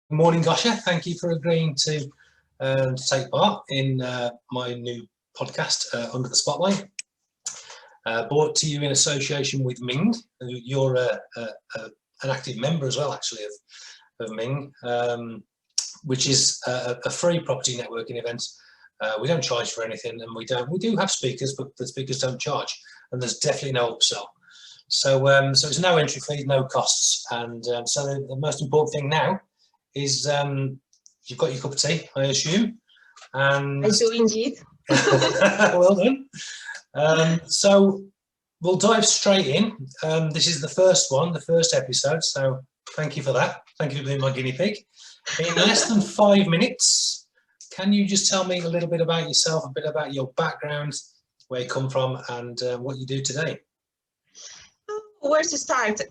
Good morning, Gosha. Thank you for agreeing to take part in my new podcast, Under the Spotlight, brought to you in association with Ming. You're an active member as well, actually, of Ming, which is a free property networking event. We don't charge for anything, and we do have speakers, but the speakers don't charge, and there's definitely no upsell. So it's no entry fee, no costs, and so the most important thing now is you've got your cup of tea, I assume. And I do indeed. Well done. So we'll dive straight in. This is the first one, the first episode, so thank you for that. Thank you for being my guinea pig. In less than 5 minutes, can you just tell me a little bit about yourself, a bit about your background, where you come from, and what you do today? Where to start?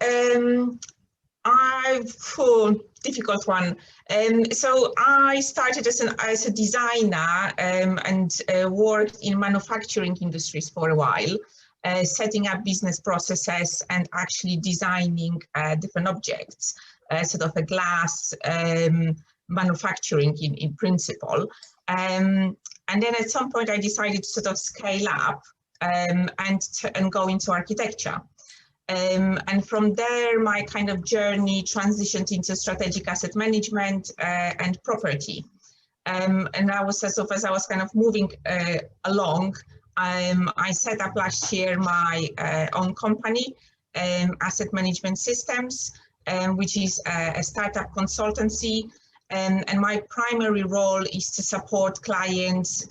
Difficult one. So I started as a designer and worked in manufacturing industries for a while, setting up business processes and actually designing different objects, sort of a glass manufacturing in principle. And then at some point I decided to sort of scale up and go into architecture. And from there, my kind of journey transitioned into strategic asset management and property. And as I was kind of moving along, I set up last year my own company, Asset Management Systems, which is a startup consultancy. And my primary role is to support clients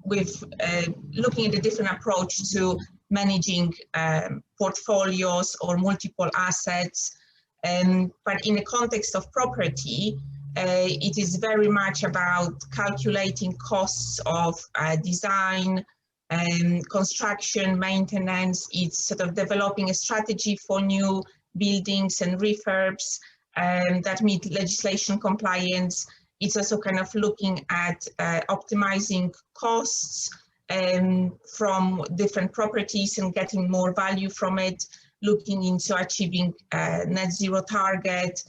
with looking at a different approach to managing portfolios or multiple assets. But in the context of property, it is very much about calculating costs of design, construction, maintenance. It's sort of developing a strategy for new buildings and refurbs that meet legislation compliance. It's also kind of looking at optimizing costs from different properties and getting more value from it, looking into achieving net zero target,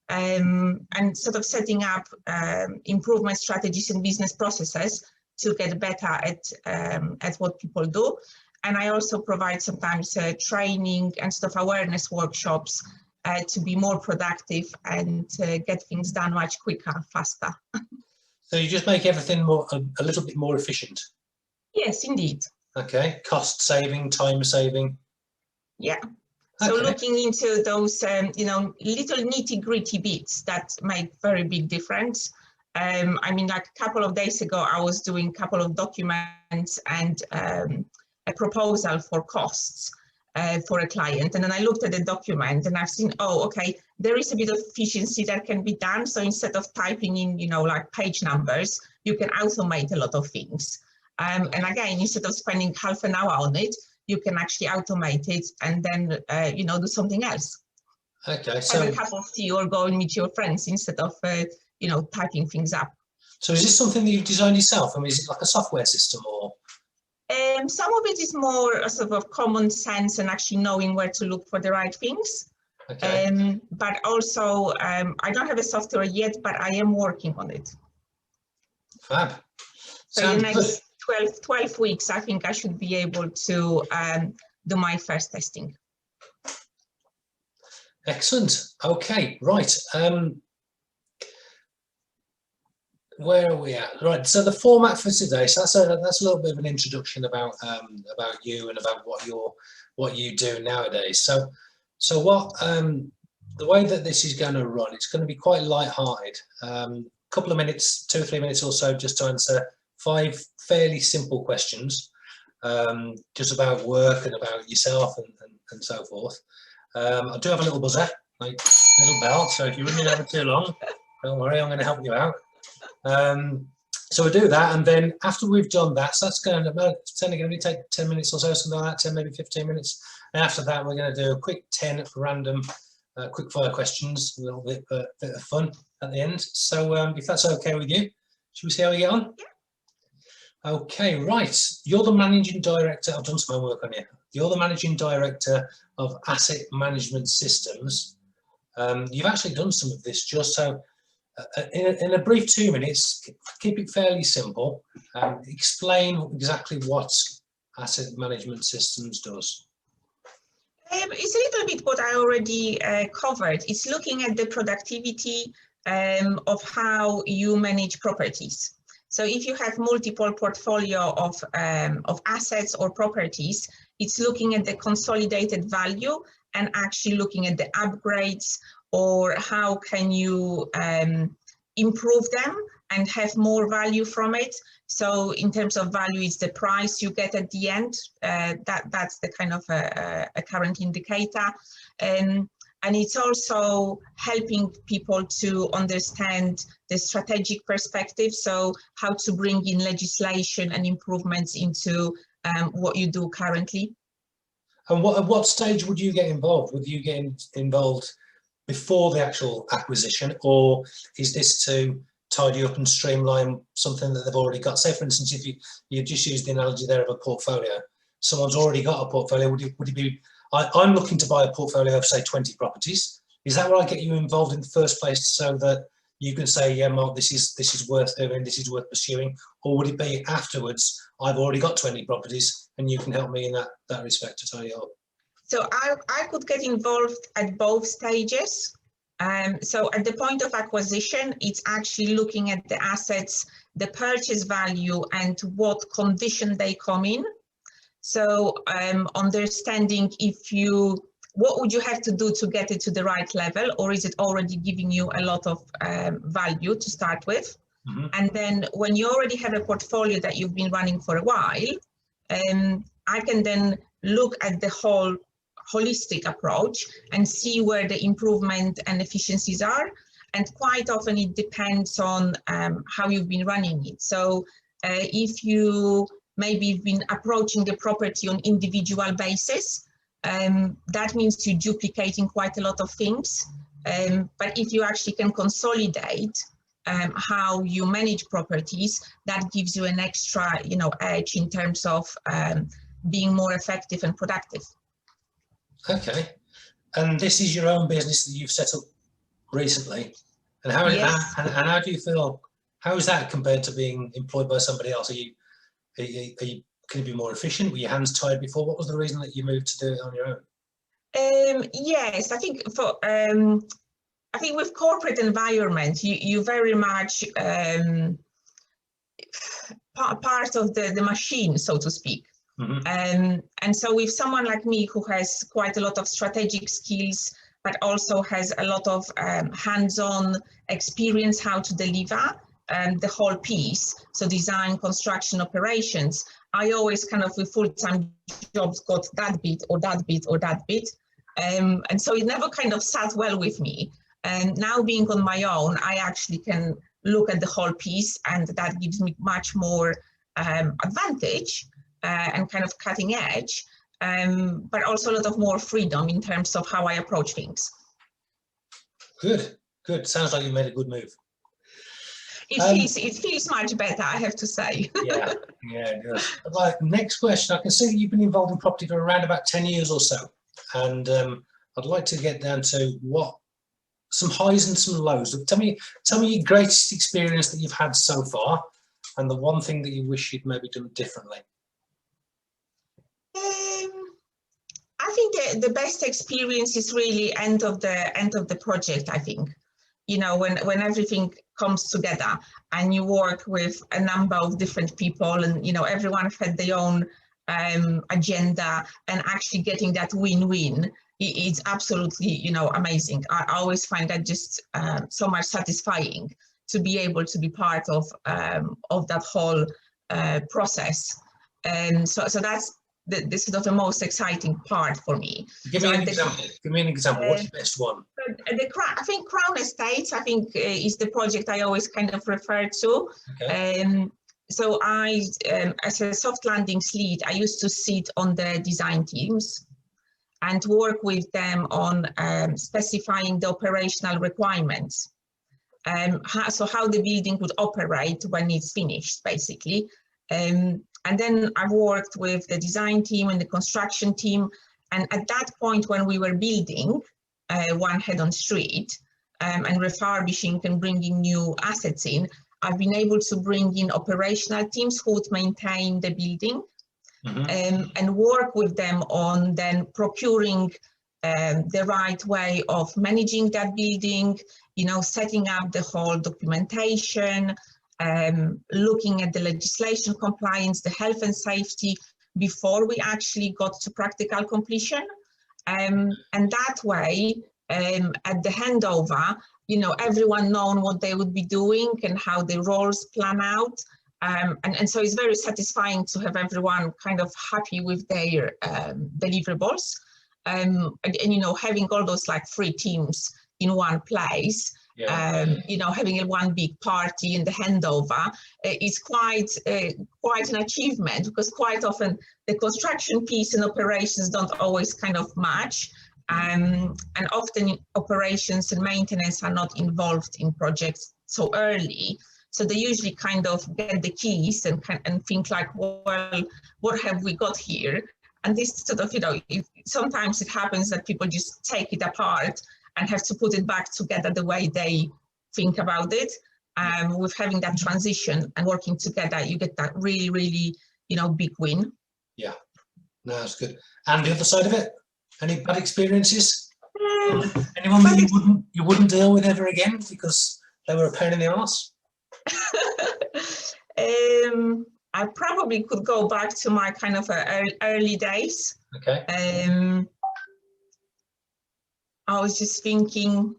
and sort of setting up improvement strategies and business processes to get better at what people do. And I also provide sometimes training and sort of awareness workshops to be more productive and get things done much quicker, faster. So you just make everything a little bit more efficient? Yes, indeed. Okay, cost saving, time saving. Yeah. So looking into those, little nitty-gritty bits that make very big difference. I mean, like a couple of days ago, I was doing a couple of documents and a proposal for costs for a client. And then I looked at the document and I've seen, oh, okay, there is a bit of efficiency that can be done. So instead of typing in, like page numbers, you can automate a lot of things. And again, instead of spending half an hour on it, you can actually automate it and then, do something else. Okay, so have a cup of tea or go and meet your friends instead of, typing things up. So is this something that you've designed yourself? I mean, is it like a software system or? Some of it is more a sort of common sense and actually knowing where to look for the right things. Okay. But also, I don't have a software yet, but I am working on it. Fab. So in the next 12 weeks, I think I should be able to do my first testing. Excellent. Okay, right. Where are we at? Right. So the format for today. So that's a little bit of an introduction about you and about what you do nowadays. So what the way that this is going to run, it's going to be quite light-hearted. Couple of minutes, 2 or 3 minutes or so, just to answer 5 fairly simple questions, just about work and about yourself and so forth. I do have a little buzzer, like little bell, so if you're running over too long, don't worry, I'm going to help you out. So we'll do that, and then after we've done that, so that's going to take 10 minutes or so, something like that, 10, maybe 15 minutes. And after that, we're going to do a quick 10 random quick fire questions, a little bit of fun at the end. So if that's okay with you, should we see how we get on? Yeah. Okay, right. You're the managing director. I've done some homework on you. You're the managing director of Asset Management Systems. You've actually done some of this, just so in a brief 2 minutes, keep it fairly simple. Explain exactly what asset management systems does. It's a little bit what I already covered. It's looking at the productivity of how you manage properties. So if you have multiple portfolio of assets or properties, it's looking at the consolidated value and actually looking at the upgrades, or how can you improve them and have more value from it. So in terms of value, it's the price you get at the end. That's the kind of a current indicator. And it's also helping people to understand the strategic perspective. So how to bring in legislation and improvements into what you do currently. And at what stage would you get involved? Would you get involved before the actual acquisition, or is this to tidy up and streamline something that they've already got? Say, for instance, if you just used the analogy there of a portfolio, someone's already got a portfolio. Would it be, I'm looking to buy a portfolio of, say, 20 properties. Is that where I get you involved in the first place, so that you can say, yeah, Mark, this is worth doing, this is worth pursuing? Or would it be afterwards, I've already got 20 properties and you can help me in that respect to tidy up? So I could get involved at both stages. So at the point of acquisition, it's actually looking at the assets, the purchase value, and what condition they come in. So understanding what would you have to do to get it to the right level, or is it already giving you a lot of value to start with? Mm-hmm. And then when you already have a portfolio that you've been running for a while, I can then look at the whole holistic approach and see where the improvement and efficiencies are. And quite often it depends on how you've been running it. So if you maybe have been approaching the property on individual basis, that means you're duplicating quite a lot of things. But if you actually can consolidate how you manage properties, that gives you an extra, edge in terms of being more effective and productive. Okay, and this is your own business that you've set up recently, and how, yes. and how do you feel? How is that compared to being employed by somebody else? Can you be more efficient? Were your hands tied before? What was the reason that you moved to do it on your own? Yes, I think with corporate environment, you very much part of the machine, so to speak. Mm-hmm. And so with someone like me who has quite a lot of strategic skills, but also has a lot of hands-on experience how to deliver the whole piece, so design, construction, operations, I always kind of with full-time jobs got that bit or that bit or that bit. And so it never kind of sat well with me. And now being on my own, I actually can look at the whole piece, and that gives me much more advantage and kind of cutting edge, but also a lot of more freedom in terms of how I approach things. Good, good. Sounds like you made a good move. It feels much better, I have to say. yeah, it does. Right, next question. I can see that you've been involved in property for around about 10 years or so, and I'd like to get down to some highs and some lows. Tell me your greatest experience that you've had so far, and the one thing that you wish you'd maybe done differently. I think the best experience is really end of the project. I think, when everything comes together and you work with a number of different people, and everyone had their own agenda, and actually getting that win-win, it's absolutely amazing. I always find that just so much satisfying to be able to be part of that whole process. And so that's the sort of the most exciting part for me. Give me an example. What's the best one? I think Crown Estates, is the project I always kind of refer to. Okay. So I, as a soft landings lead, I used to sit on the design teams and work with them on specifying the operational requirements. So how the building would operate when it's finished, basically. And then I worked with the design team and the construction team. And at that point, when we were building one head-on street, and refurbishing and bringing new assets in, I've been able to bring in operational teams who would maintain the building and work with them on then procuring the right way of managing that building, you know, setting up the whole documentation, looking at the legislation compliance, the health and safety before we actually got to practical completion. And that way, at the handover, you know, everyone known what they would be doing and how the roles plan out. And so it's very satisfying to have everyone kind of happy with their deliverables. And, you know, having all those like 3 teams in one place, you know, having one big party in the handover is quite an achievement, because quite often the construction piece and operations don't always kind of match. And often operations and maintenance are not involved in projects so early. So they usually kind of get the keys and think like, well, what have we got here? And this sort of, you know, sometimes it happens that people just take it apart and have to put it back together the way they think about it. With having that transition and working together, you get that really, really, you know, big win. Yeah, no, that's good. And the other side of it, any bad experiences? Anyone that you wouldn't deal with ever again because they were a pain in the arse? I probably could go back to my kind of early days. Okay. I was just thinking,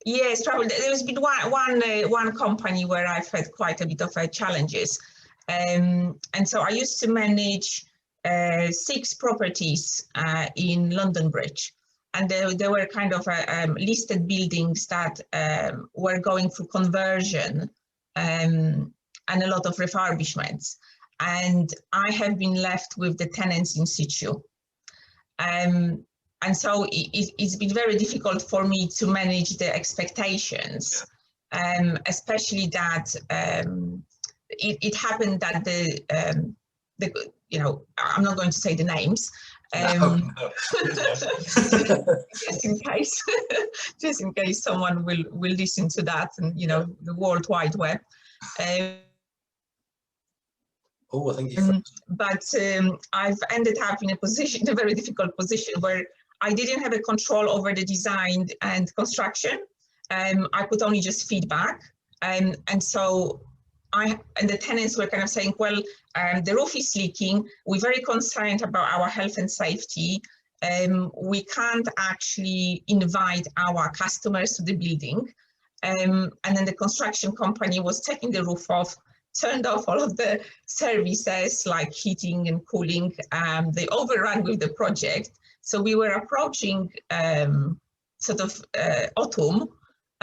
yes, probably there's been one company where I've had quite a bit of challenges, and so I used to manage 6 properties in London Bridge, and there were kind of listed buildings that were going through conversion and a lot of refurbishments, and I have been left with the tenants in situ. And so it's been very difficult for me to manage the expectations, especially that it happened that the you know, I'm not going to say the names, No. just in case someone will listen to that, and you know, the World Wide Web. Oh, I think you. But I've ended up in a very difficult position where I didn't have a control over the design and construction. I could only just feedback, and so the tenants were kind of saying, well, the roof is leaking. We're very concerned about our health and safety. We can't actually invite our customers to the building. And then the construction company was taking the roof off, turned off all of the services like heating and cooling. They overran with the project. So we were approaching sort of autumn.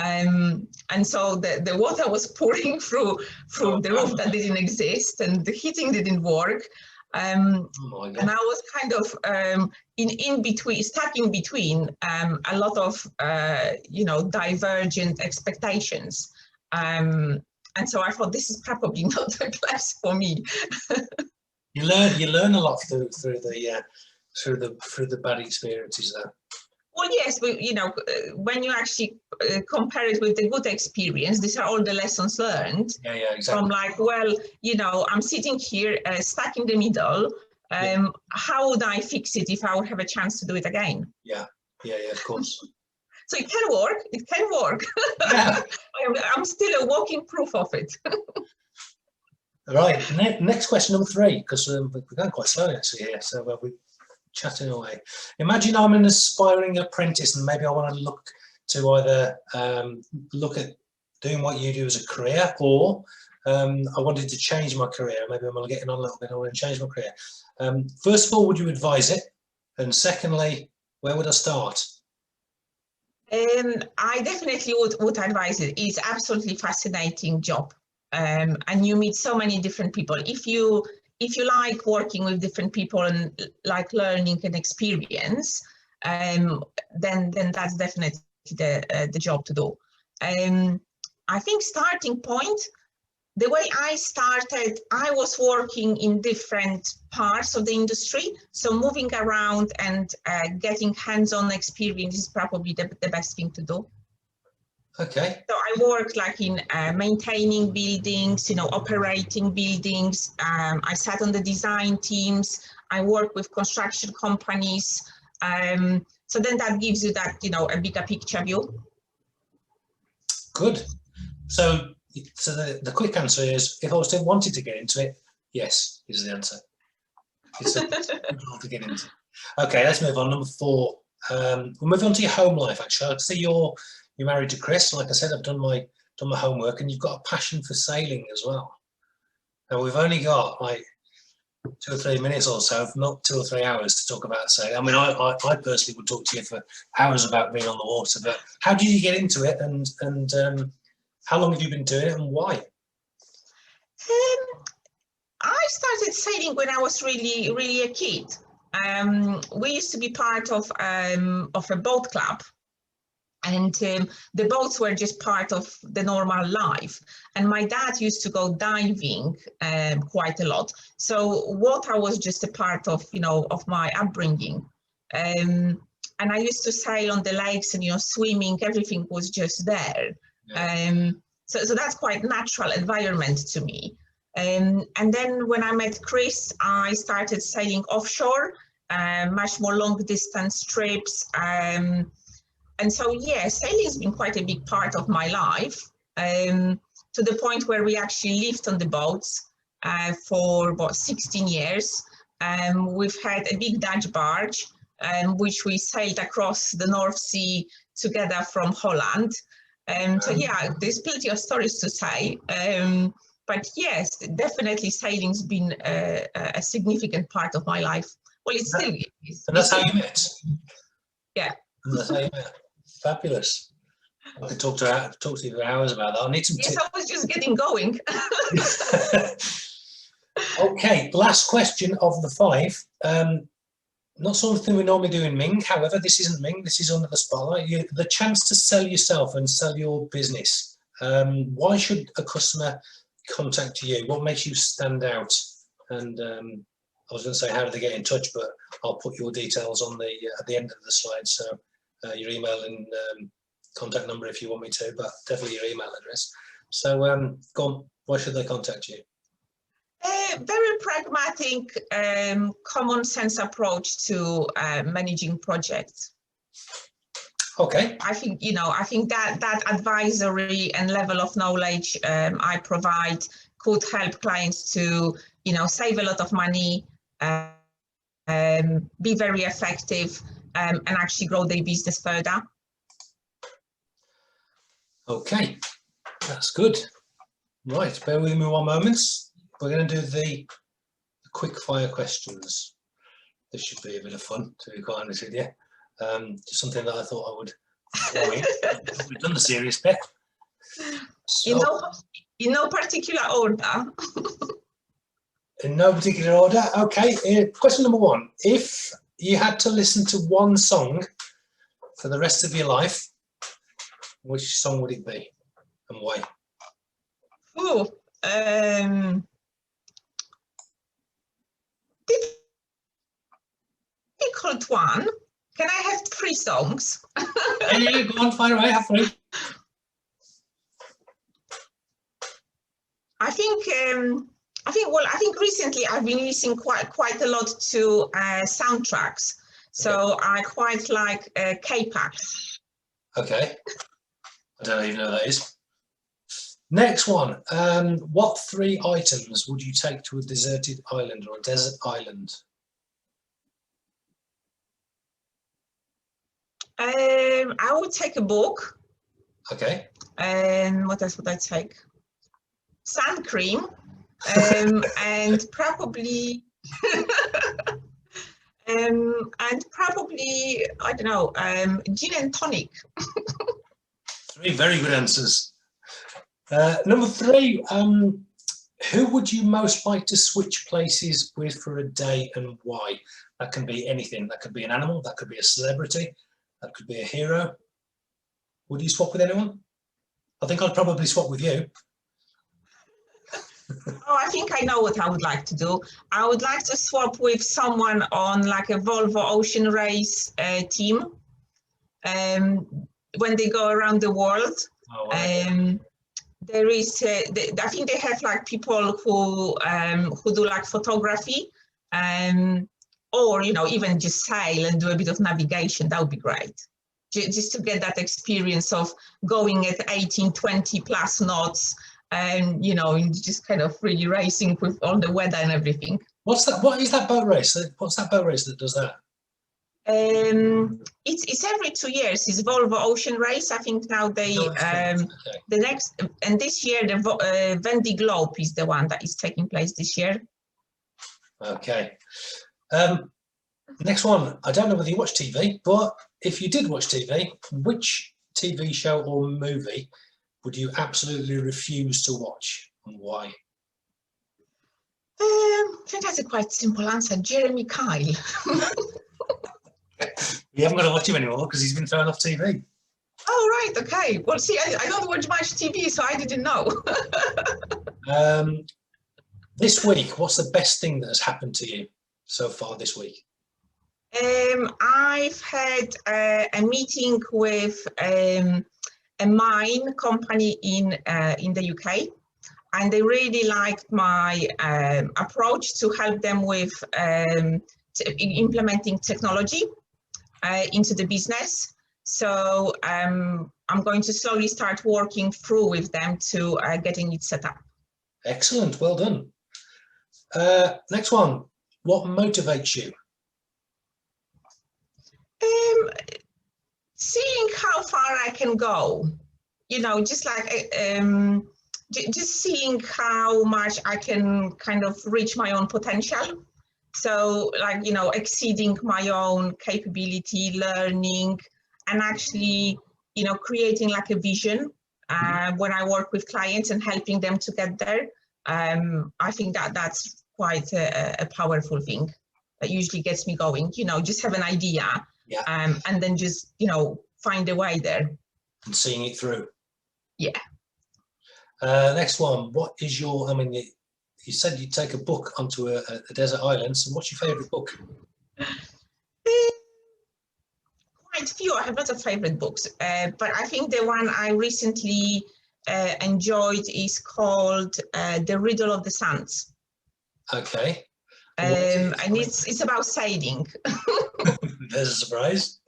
And so the water was pouring through the roof that didn't exist, and the heating didn't work. And I was kind of in between, stuck in between a lot of you know, divergent expectations. And so I thought, this is probably not the place for me. You learn a lot through the bad experiences there. Well, yes, you know, when you actually compare it with the good experience, these are all the lessons learned. Yeah, exactly. From like, well, you know, I'm sitting here stuck in the middle. How would I fix it if I would have a chance to do it again? Yeah, of course. So it can work. It can work. Yeah. I'm still a walking proof of it. Right. Next question, number 3, because we're going quite slowly actually here. So we're chatting away. Imagine I'm an aspiring apprentice, and maybe I want to look to either look at doing what you do as a career, or I wanted to change my career. Maybe I'm getting on a little bit. I want to change my career. First of all, would you advise it? And secondly, where would I start? I definitely would advise it. It's absolutely fascinating job, and you meet so many different people. If you like working with different people and like learning and experience, then that's definitely the job to do. I think starting point, the way I started, I was working in different parts of the industry. So moving around and getting hands-on experience is probably the best thing to do. Okay. So I work like in maintaining buildings, operating buildings. I sat on the design teams. I work with construction companies. So then that gives you that, a bigger picture view. Good. So the quick answer is, if I was wanted to get into it, yes, is the answer. It's a good role to get into. Okay, let's move on. Number 4. We'll move on to your home life. Actually, I can see you're married to Chris. Like I said, I've done my homework, and you've got a passion for sailing as well. Now we've only got like 2 or 3 minutes or so, not 2 or 3 hours, to talk about sailing. I mean, I personally would talk to you for hours about being on the water. But how did you get into it, and how long have you been doing it, and why? I started sailing when I was really a kid. We used to be part of a boat club, and the boats were just part of the normal life. And my dad used to go diving quite a lot, so water was just a part of of my upbringing. And I used to sail on the lakes, and swimming, everything was just there. Yeah. So that's quite natural environment to me. And then when I met Chris, I started sailing offshore, much more long distance trips. And so, yeah, sailing has been quite a big part of my life, to the point where we actually lived on the boats for about 16 years. We've had a big Dutch barge, which we sailed across the North Sea together from Holland. So, yeah, there's plenty of stories to say. But yes, definitely sailing's been a significant part of my life. Well, it still is. And that's how you met? Yeah. And that's how you met. Fabulous. I could talk to you for hours about that. I need some tips. Yes, I was just getting going. Okay, last question of the 5. Not something we normally do in Ming. However, this isn't Ming. This is under the spotlight. The chance to sell yourself and sell your business. Why should a customer contact you? What makes you stand out? And I was going to say, how do they get in touch? But I'll put your details on at the end of the slide. So your email and contact number if you want me to, but definitely your email address. So go on. Why should they contact you? Very pragmatic, common sense approach to managing projects. Okay. I think that advisory and level of knowledge I provide could help clients to save a lot of money, be very effective, and actually grow their business further. Okay, that's good. Right, bear with me 1 moment. We're going to do the quick fire questions. This should be a bit of fun, to be quite honest with you. Just something that I thought I would throw in. We've done the serious bit. So, in no particular order. In no particular order. Okay, question number 1. If you had to listen to one song for the rest of your life, which song would it be and why? Oh, difficult one. Can I have 3 songs? Hey, go on, fire away, have 3. I think recently I've been listening quite a lot to soundtracks. So okay. I quite like K-Pax. Okay. I don't even know what that is. Next one. What 3 items would you take to a deserted island or a desert island? I would take a book. Okay. What else would I take? Sun cream. And probably I don't know, gin and tonic. 3 very good answers. Number 3, who would you most like to switch places with for a day and why? That can be anything. That could be an animal, that could be a celebrity, that could be a hero. Would you swap with anyone? I think I'd probably swap with you. Oh, I think I know what I would like to do. I would like to swap with someone on like a Volvo Ocean Race team. When they go around the world, Oh, wow. There is, I think they have like people who do like photography, or even just sail and do a bit of navigation. That would be great, just to get that experience of going at 18, 20 plus knots, and just kind of really racing with all the weather and everything. What's that? What is that boat race? What's that boat race that does that? It's every 2 years. It's Volvo Ocean Race. I think now they Okay. the next, and this year the Vendée Globe is the one that is taking place this year. Okay. Next one. I don't know whether you watch TV, but if you did watch TV, which TV show or movie would you absolutely refuse to watch, and why? I think that's a quite simple answer. Jeremy Kyle. You haven't got to watch him anymore because he's been thrown off TV. Oh, right. Okay. Well, see, I don't watch much TV, so I didn't know. This week, what's the best thing that has happened to you so far this week? I've had a meeting with a mine company in the UK, and they really liked my approach to help them with implementing technology into the business. So I'm going to slowly start working through with them to getting it set up. Excellent, well done. Next one, what motivates you? Seeing how far I can go, just like just seeing how much I can kind of reach my own potential. So like, exceeding my own capability, learning, and actually, creating like a vision when I work with clients and helping them to get there. I think that's quite a powerful thing that usually gets me going, just have an idea, yeah. And then just, find a way there. And seeing it through. Yeah. Next one, what is your, you said you'd take a book onto a desert island, so what's your favourite book? Quite few. I have lots of favourite books, but I think the one I recently enjoyed is called The Riddle of the Sands. Okay. And it's about sailing. There's a surprise.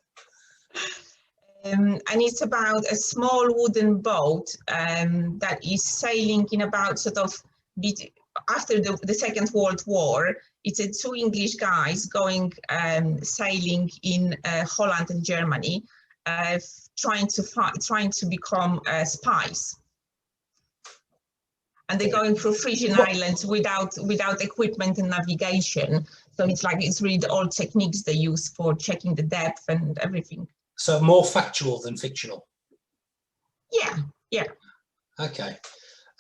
And it's about a small wooden boat that is sailing in about sort of after the Second World War. It's two English guys going sailing in Holland and Germany, trying to become spies. And they're going through Frisian Islands without equipment and navigation. So it's really the old techniques they use for checking the depth and everything. So more factual than fictional. Yeah, yeah. Okay.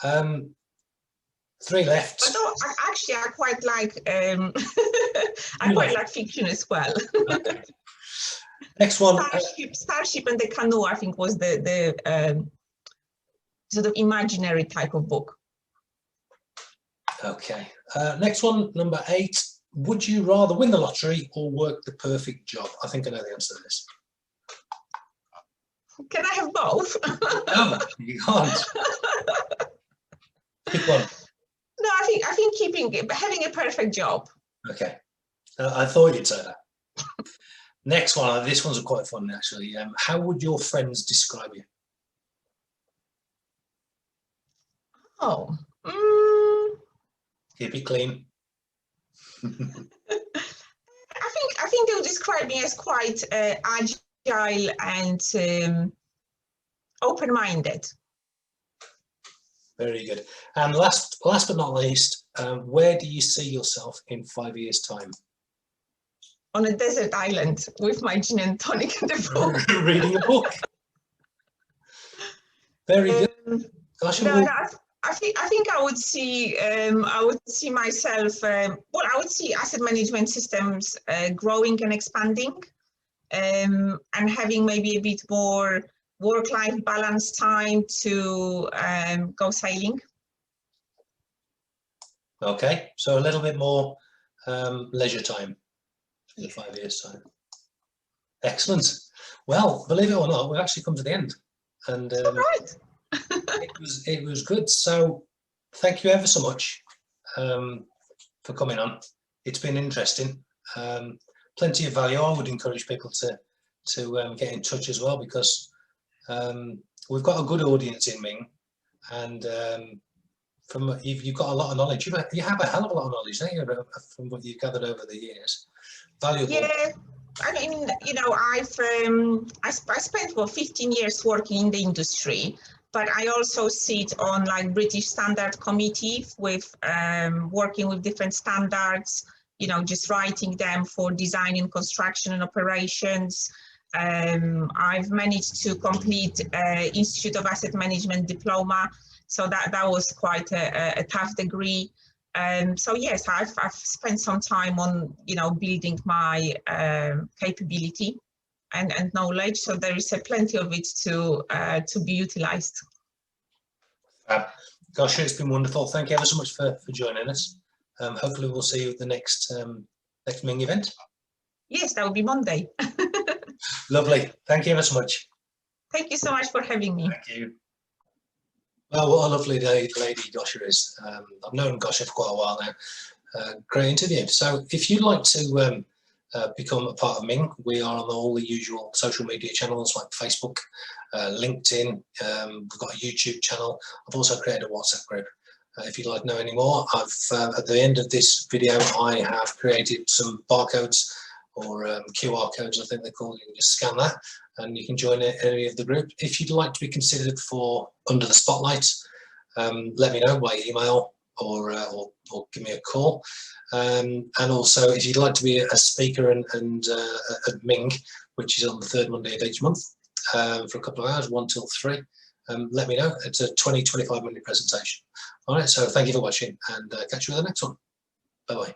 3 left. Although actually, I quite like like fiction as well. Okay. Next one. Starship and the Canoe, I think, was the sort of imaginary type of book. Okay. Next one, number 8. Would you rather win the lottery or work the perfect job? I think I know the answer to this. Can I have both? No, you can't. Pick one. No, I think having a perfect job. Okay. I thought you'd say that. Next one. This one's quite fun, actually. How would your friends describe you? Oh. Keep it clean. I think they'll describe me as quite agile and open-minded. Very good. And last but not least, where do you see yourself in 5 years' time? On a desert island with my gin and tonic and a book. Reading a book. Very good. Gosh, I think I would see myself. I would see asset management systems growing and expanding, and having maybe a bit more work-life balance time to go sailing. Okay, so a little bit more leisure time in 5 years' time. Excellent. Well, believe it or not, we've actually come to the end. And right. It was good. So thank you ever so much for coming on. It's been interesting. Plenty of value. I would encourage people to get in touch as well, because we've got a good audience in Ming, and you've got a lot of knowledge. You have a hell of a lot of knowledge, don't you, from what you've gathered over the years. Valuable. Yeah, I mean, you know, I spent 15 years working in the industry, but I also sit on like British Standard Committee with working with different standards, you know, just writing them for design and construction and operations. I've managed to complete Institute of Asset Management diploma, so that was quite a tough degree. So yes, I've spent some time on, you know, building my capability and knowledge. So there is plenty of it to be utilized. Gosha, it's been wonderful. Thank you ever so much for joining us. Hopefully we'll see you at the next Ming event. Yes, that will be Monday. Lovely. Thank you ever so much. Thank you so much for having me. Thank you. Well, what a lovely lady Gosha is. I've known Gosha for quite a while now. Great interview. So if you'd like to become a part of Ming, we are on all the usual social media channels like Facebook, LinkedIn. We've got a YouTube channel. I've also created a WhatsApp group. If you'd like to know any more, at the end of this video, I have created some barcodes, or QR codes, I think they're called. You can just scan that and you can join any of the group. If you'd like to be considered for Under the Spotlight, let me know by email or give me a call. And also, if you'd like to be a speaker at Ming, which is on the third Monday of each month, for a couple of hours, 1 till 3, let me know. It's a 20-25 minute presentation. All right, so thank you for watching, and catch you with the next one. Bye-bye.